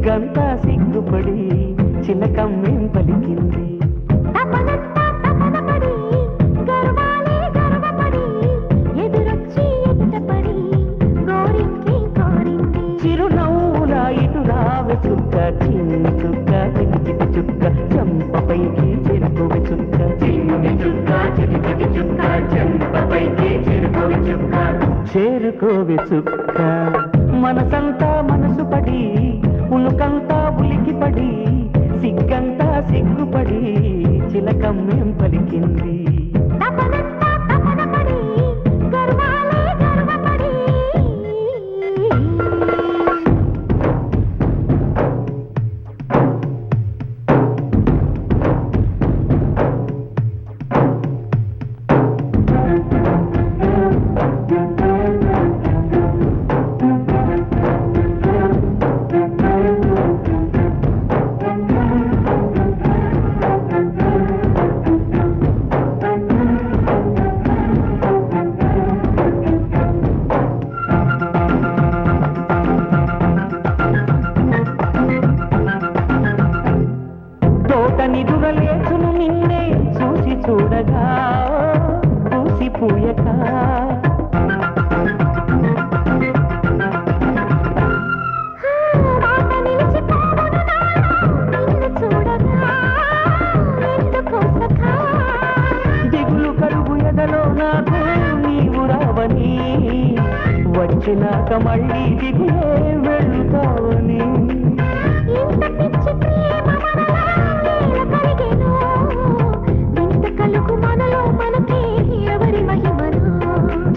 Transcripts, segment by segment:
సిగ్గంతా సిగ్గుపడి చిలకమ్మేం పలికింది. చిరునవ్వుల ఇటు రావె చుక్క చిన్ని చుక్క చిటికిటి చుక్క చెంపపైకి చెరుకోవె చుక్క చిన్ని చుక్క చిటికిటి చుక్క చెంపపైకి చెరుకోవె చుక్క చేరుకోవె చుక్క మనసంతా మనసు పడి ఉలుకంతా ఉలికి పడి సిగ్గంతా సిగ్గుపడి చిలకమ్మేం పలికింది. నిదురలేచును నిన్నే చూసి చూడగా పూసిపోయక దిగులు కలుగు ఎదలో నాకు నీవు రావని వచ్చినాక మళ్ళీ దిగులే వెళ్తావని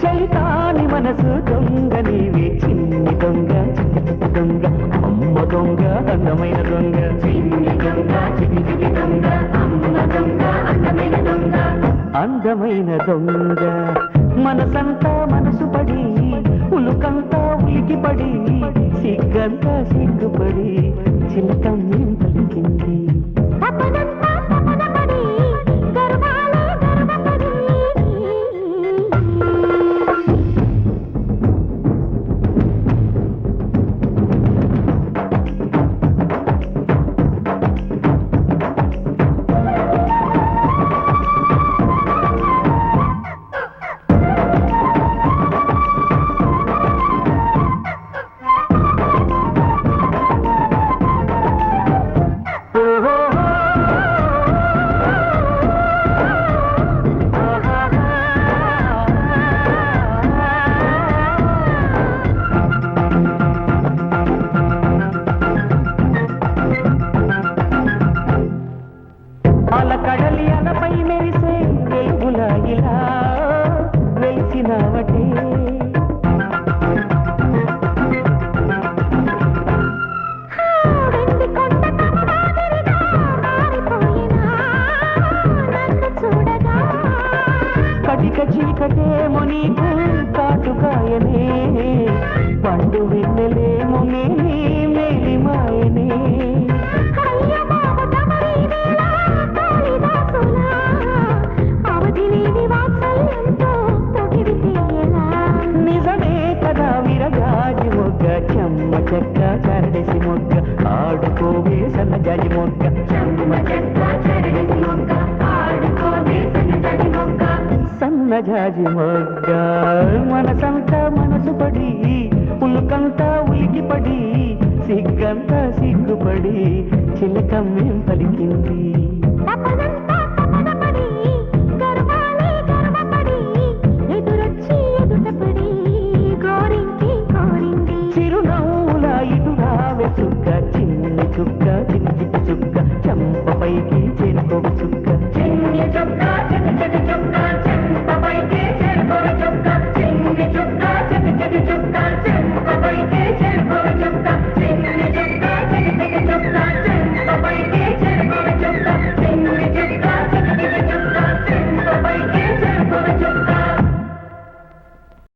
చైతాని మనసు దొంగ నీవే చిన్ని దొంగ చిట్టి దొంగ అమ్మ దొంగ అందమైన దొంగ చిన్ని దొంగ చిటి దొంగ అమ్మ దొంగ అందమైన దొంగ అందమైన దొంగ మనసంతా మనసు పడి ఉలుకంతా ఉలికి పడి సిగ్గంతా సిగ్గుపడి చిలకమ్మేం పలికింది. కడలి అలపై మెరిసే వెలుగులా ఇలా వెలిసినవటే కటిక చీకటేమో నీకు కాటుకాయనే పండు వెన్నెలేమో మేలి మేలి మాయనే నిజమే కదా విరగాజి మొగ్గ చెమ్మ చెక్క చరడేసి మొగ్గ ఆడుకోవే సన్నజాజి మొగ్గ చెమ్మ చెక్క చరడేసి మొగ్గ ఆడుకోవే సన్నజాజి మొగ్గ సన్నజాజి మొగ్గ మనసంతా మనసు పడి ఉలుకంతా ఉలికి పడి సిగ్గంతా సిగ్గుపడి చిలకమ్మేం పలికింది. చిరునవ్వుల ఇటు రావె చుక్క చిన్ని చుక్క చిట్టి చుక్క చంపపైకి చేరుకోవె చుక్క చిన్ని చుక్క చిట్టి చుక్క